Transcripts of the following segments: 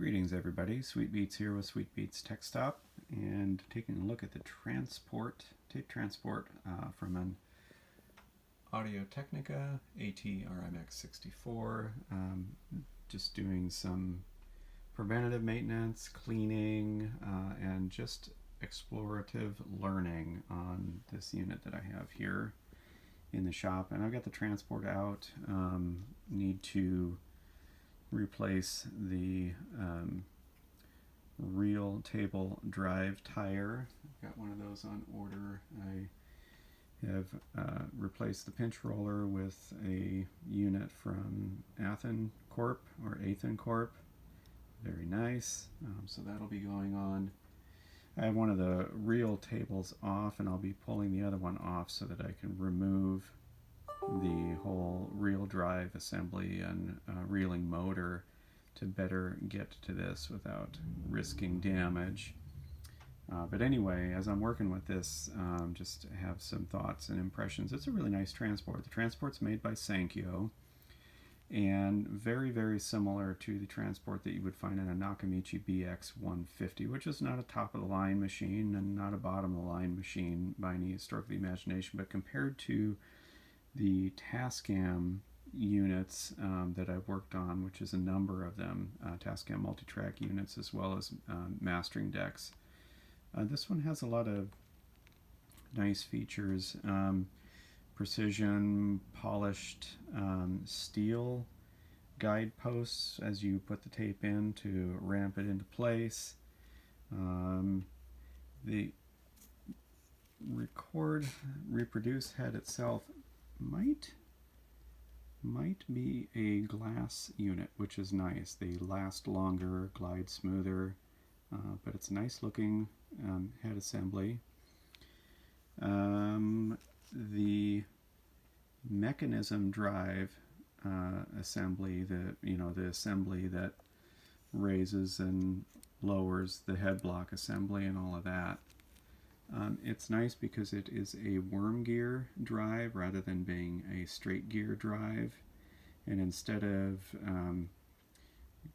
Greetings everybody, Sweet Beats here with Sweet Beats Tech Stop, and taking a look at the tape transport from an Audio-Technica AT-RMX64. Just doing some preventative maintenance, cleaning, and just explorative learning on this unit that I have here in the shop. And I've got the transport out. Need to replace the reel table drive tire. I've got one of those on order. I have replaced the pinch roller with a unit from Athen Corp or Athen Corp. Very nice. So that'll be going on. I have one of the reel tables off, and I'll be pulling the other one off so that I can remove the whole reel drive assembly and reeling motor to better get to this without risking damage. But anyway, as I'm working with this, just have some thoughts and impressions. It's a really nice transport. The transport's made by Sankyo, and very, very similar to the transport that you would find in a Nakamichi BX150, which is not a top-of-the-line machine and not a bottom-of-the-line machine by any stroke of the imagination, but compared to the Tascam units that I've worked on, which is a number of them, Tascam multitrack units as well as mastering decks. This one has a lot of nice features. Precision polished steel guideposts as you put the tape in to ramp it into place. The reproduce head itself might be a glass unit, which is nice. They last longer, glide smoother, but it's a nice looking head assembly. The mechanism drive assembly, the assembly that raises and lowers the head block assembly and all of that. It's nice because it is a worm gear drive rather than being a straight gear drive, and instead of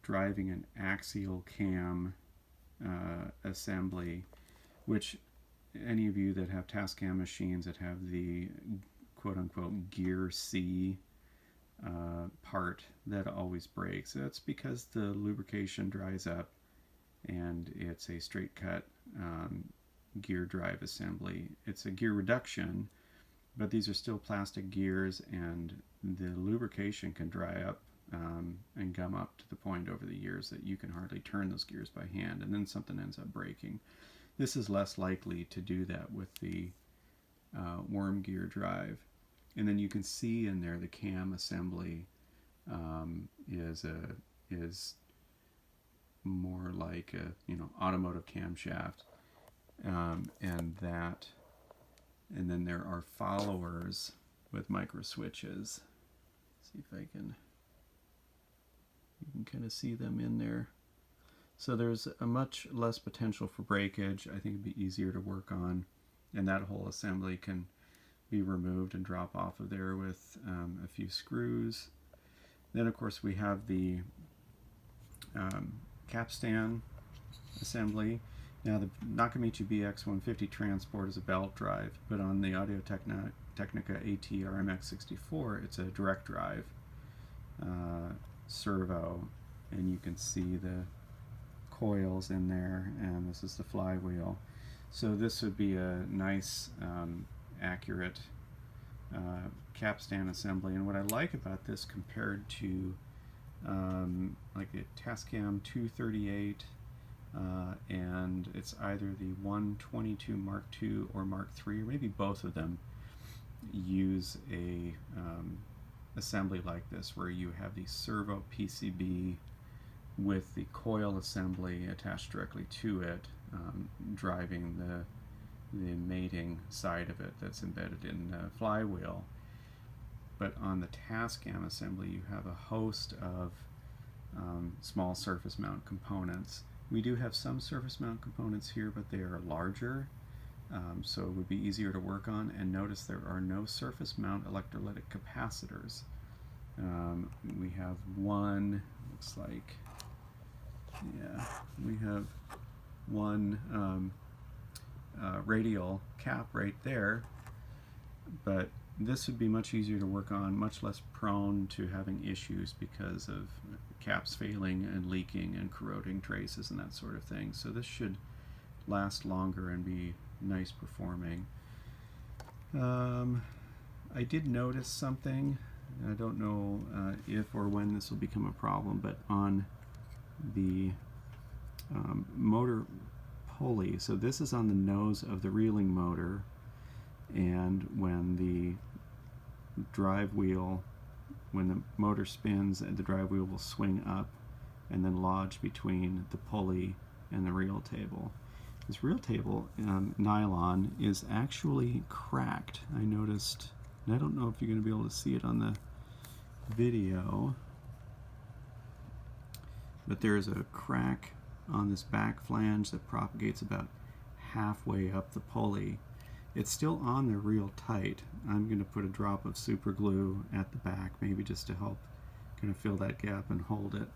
driving an axial cam assembly, which any of you that have Tascam machines that have the quote-unquote gear C part, that always breaks. That's because the lubrication dries up and it's a straight cut gear drive assembly. It's a gear reduction, but these are still plastic gears, and the lubrication can dry up and gum up to the point over the years that you can hardly turn those gears by hand, and then something ends up breaking. This is less likely to do that with the worm gear drive. And then you can see in there the cam assembly is more like a automotive camshaft. And then there are followers with micro switches. See if you can kind of see them in there. So there's a much less potential for breakage. I think it'd be easier to work on, and that whole assembly can be removed and drop off of there with a few screws. Then of course we have the capstan assembly. Now the Nakamichi BX150 transport is a belt drive, but on the Audio-Technica AT-RMX64 it's a direct drive servo, and you can see the coils in there, and this is the flywheel. So this would be a nice accurate capstan assembly. And what I like about this compared to like a Tascam 238 and it's either the 122 Mark II or Mark III, or maybe both of them use a assembly like this, where you have the servo PCB with the coil assembly attached directly to it, driving the mating side of it that's embedded in the flywheel. But on the Tascam assembly you have a host of small surface mount components. We do have some surface mount components here, but they are larger, so it would be easier to work on. And notice there are no surface mount electrolytic capacitors. We have one, looks like Yeah, we have one radial cap right there, but this would be much easier to work on, much less prone to having issues because of caps failing and leaking and corroding traces and that sort of thing. So this should last longer and be nice performing. I did notice something. I don't know if or when this will become a problem, but on the motor pulley, so this is on the nose of the reeling motor, and when the drive wheel, when the motor spins, the drive wheel will swing up and then lodge between the pulley and the reel table. This reel table nylon is actually cracked. I noticed, and I don't know if you're going to be able to see it on the video, but there is a crack on this back flange that propagates about halfway up the pulley. It's still on there real tight. I'm going to put a drop of super glue at the back, maybe just to help kind of fill that gap and hold it.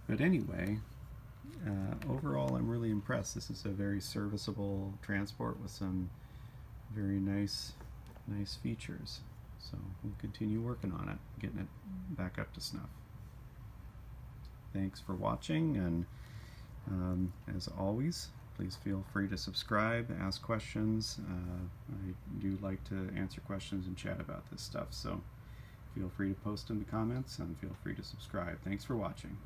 But anyway, overall I'm really impressed. This is a very serviceable transport with some very nice features. So we'll continue working on it, getting it back up to snuff. Thanks for watching, and as always, please feel free to subscribe, ask questions. I do like to answer questions and chat about this stuff, so feel free to post in the comments and feel free to subscribe. Thanks for watching.